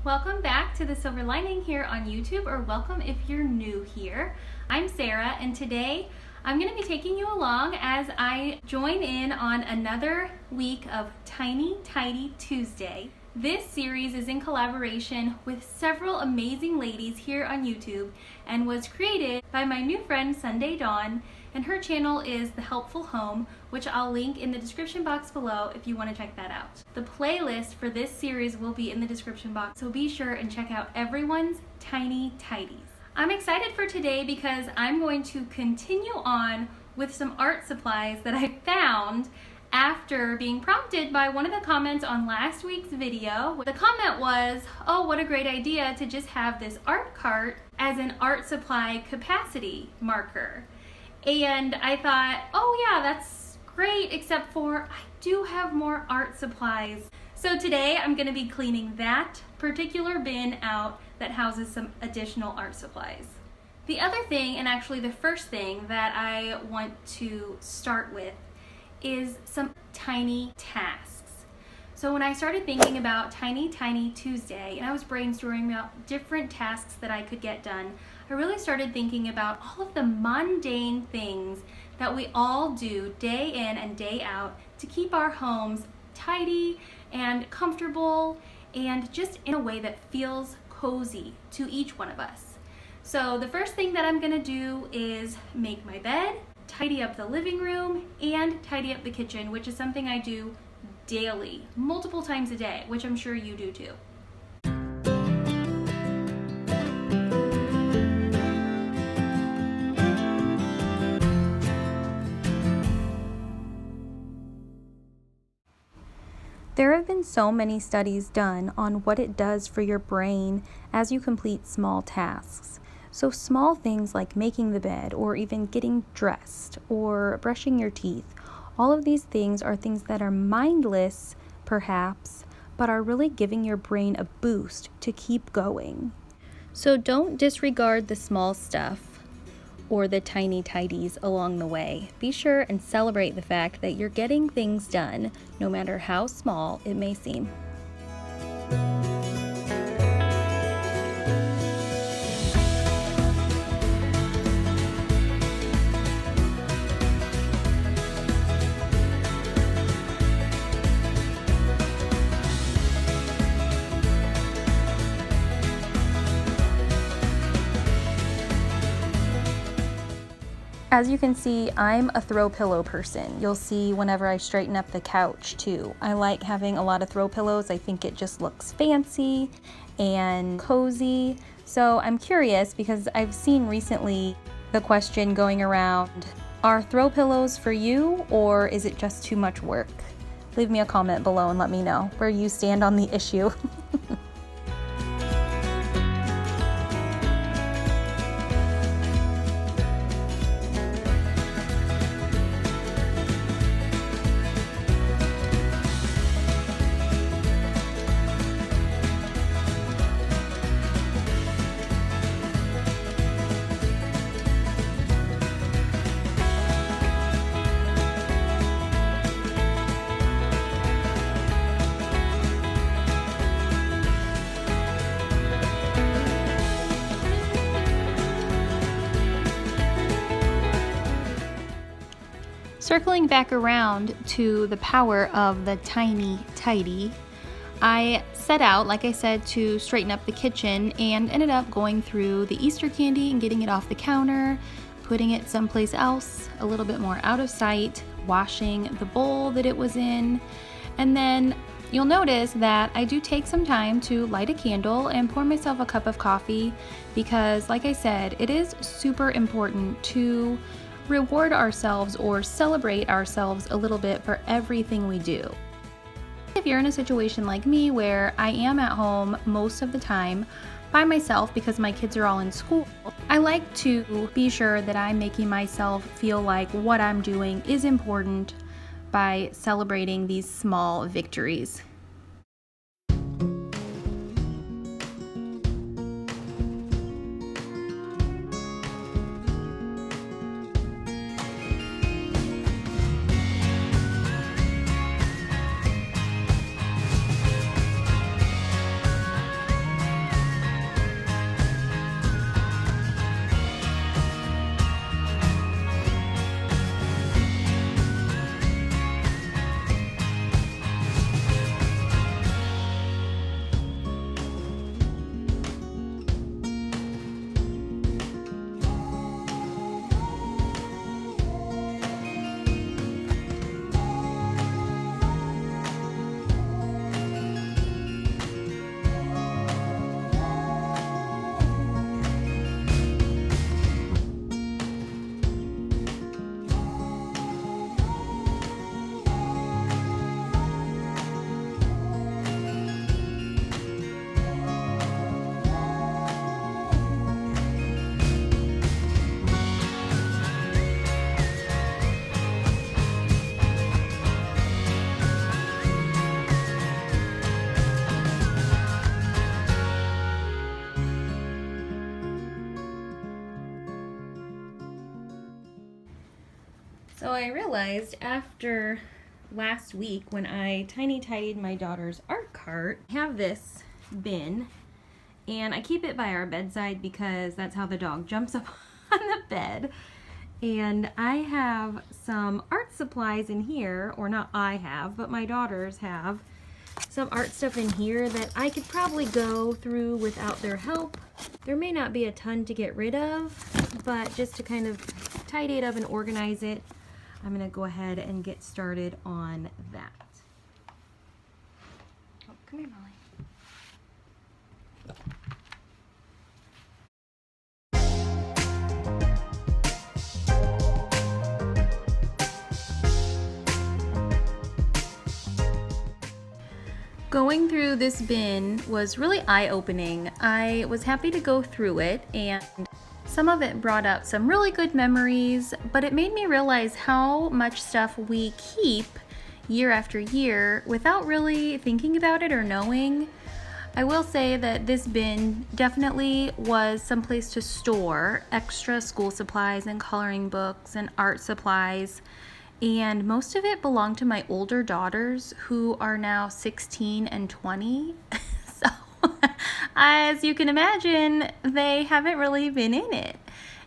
Welcome back to The Silver Lining here on YouTube, or welcome if you're new here. I'm Sarah, and today I'm going to be taking you along as I join in on another week of Tiny Tidy Tuesday. This series is in collaboration with several amazing ladies here on YouTube and was created by my new friend Sunday Dawn, and her channel is The Helpful Home, which I'll link in the description box below if you want to check that out. The playlist for this series will be in the description box, so be sure and check out everyone's Tiny Tidies. I'm excited for today because I'm going to continue on with some art supplies that I found after being prompted by one of the comments on last week's video. The comment was, oh, what a great idea to just have this art cart as an art supply capacity marker. And I thought, oh yeah, that's great, except for I do have more art supplies. So today I'm going to be cleaning that particular bin out that houses some additional art supplies. The other thing, and actually the first thing that I want to start with, is some tiny tasks. So when I started thinking about Tiny Tuesday and I was brainstorming about different tasks that I could get done, I really started thinking about all of the mundane things that we all do day in and day out to keep our homes tidy and comfortable and just in a way that feels cozy to each one of us. So the first thing that I'm gonna do is make my bed, tidy up the living room, and tidy up the kitchen, which is something I do daily, multiple times a day, which I'm sure you do too. There have been so many studies done on what it does for your brain as you complete small tasks. So small things like making the bed, or even getting dressed, or brushing your teeth, all of these things are things that are mindless, perhaps, but are really giving your brain a boost to keep going. So don't disregard the small stuff or the tiny tidies along the way. Be sure and celebrate the fact that you're getting things done, no matter how small it may seem. As you can see, I'm a throw pillow person. You'll see whenever I straighten up the couch too. I like having a lot of throw pillows. I think it just looks fancy and cozy. So I'm curious because I've seen recently the question going around, are throw pillows for you or is it just too much work? Leave me a comment below and let me know where you stand on the issue. Circling back around to the power of the Tiny Tidy, I set out, like I said, to straighten up the kitchen and ended up going through the Easter candy and getting it off the counter, putting it someplace else, a little bit more out of sight, washing the bowl that it was in, and then you'll notice that I do take some time to light a candle and pour myself a cup of coffee because, like I said, it is super important to reward ourselves or celebrate ourselves a little bit for everything we do. If you're in a situation like me where I am at home most of the time by myself because my kids are all in school, I like to be sure that I'm making myself feel like what I'm doing is important by celebrating these small victories. So I realized after last week when I tiny tidied my daughter's art cart, I have this bin and I keep it by our bedside because that's how the dog jumps up on the bed. And I have some art supplies in here, or not I have, but my daughters have some art stuff in here that I could probably go through without their help. There may not be a ton to get rid of, but just to kind of tidy it up and organize it, I'm gonna go ahead and get started on that. Oh, come here, Molly. Going through this bin was really eye-opening. I was happy to go through it, and some of it brought up some really good memories, but it made me realize how much stuff we keep year after year without really thinking about it or knowing. I will say that this bin definitely was someplace to store extra school supplies and coloring books and art supplies. And most of it belonged to my older daughters who are now 16 and 20. So as you can imagine, they haven't really been in it.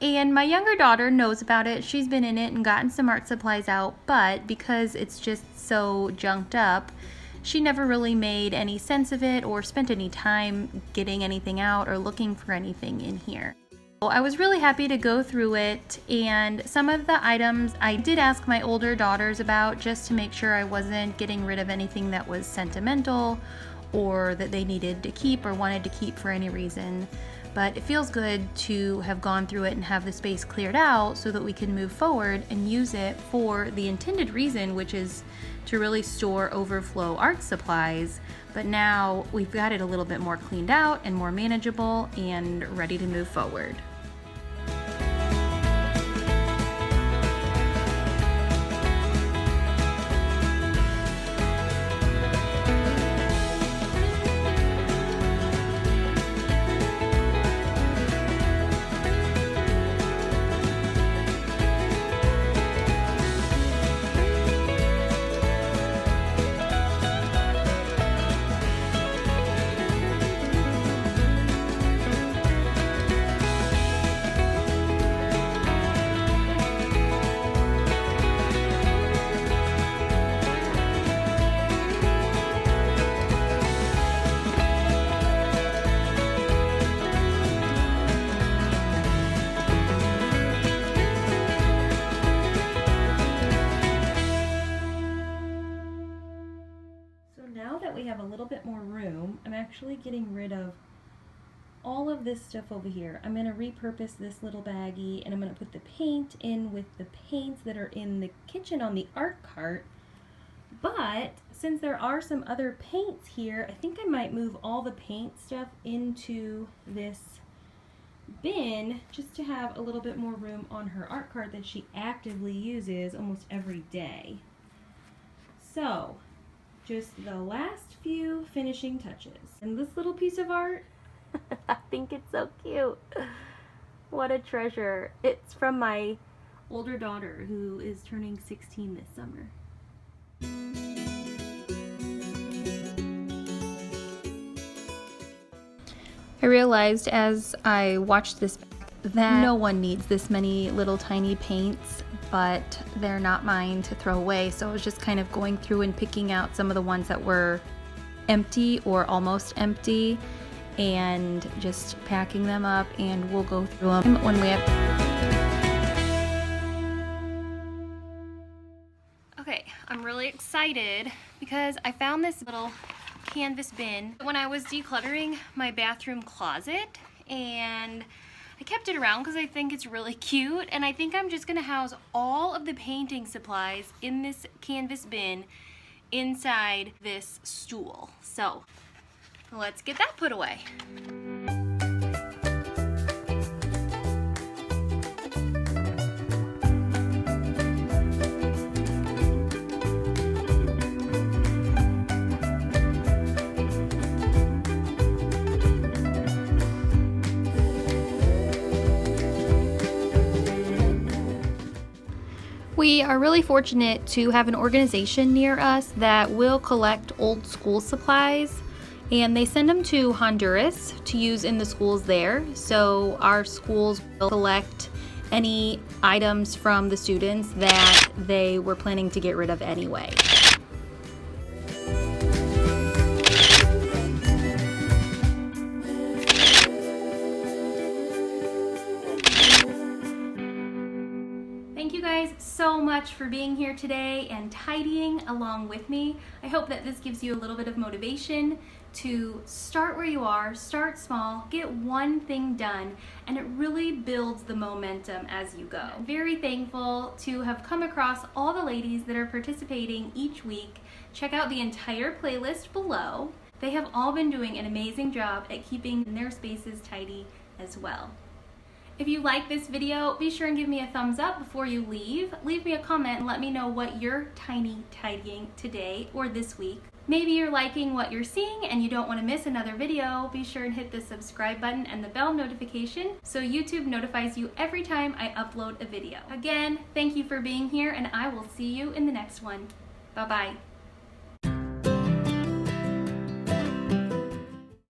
And my younger daughter knows about it. She's been in it and gotten some art supplies out, but because it's just so junked up, she never really made any sense of it or spent any time getting anything out or looking for anything in here. I was really happy to go through it, and some of the items I did ask my older daughters about just to make sure I wasn't getting rid of anything that was sentimental or that they needed to keep or wanted to keep for any reason. But it feels good to have gone through it and have the space cleared out so that we can move forward and use it for the intended reason, which is to really store overflow art supplies. But now we've got it a little bit more cleaned out and more manageable and ready to move forward. Now that we have a little bit more room, I'm actually getting rid of all of this stuff over here. I'm going to repurpose this little baggie, and I'm going to put the paint in with the paints that are in the kitchen on the art cart. But since there are some other paints here, I think I might move all the paint stuff into this bin just to have a little bit more room on her art cart that she actively uses almost every day. So just the last few finishing touches. And this little piece of art, I think it's so cute. What a treasure. It's from my older daughter who is turning 16 this summer. I realized as I watched this that no one needs this many little tiny paints, but they're not mine to throw away. So I was just kind of going through and picking out some of the ones that were empty or almost empty and just packing them up, and we'll go through them when we have. Okay, I'm really excited because I found this little canvas bin when I was decluttering my bathroom closet, and I kept it around because I think it's really cute, and I think I'm just gonna house all of the painting supplies in this canvas bin inside this stool. So let's get that put away. We are really fortunate to have an organization near us that will collect old school supplies, and they send them to Honduras to use in the schools there. So our schools will collect any items from the students that they were planning to get rid of anyway. Thank you guys so much for being here today and tidying along with me. I hope that this gives you a little bit of motivation to start where you are, start small, get one thing done, and it really builds the momentum as you go. I'm very thankful to have come across all the ladies that are participating each week. Check out the entire playlist below. They have all been doing an amazing job at keeping their spaces tidy as well. If you like this video, be sure and give me a thumbs up before you leave. Leave me a comment and let me know what you're tiny tidying today or this week. Maybe you're liking what you're seeing and you don't want to miss another video. Be sure and hit the subscribe button and the bell notification so YouTube notifies you every time I upload a video. Again, thank you for being here, and I will see you in the next one. Bye-bye.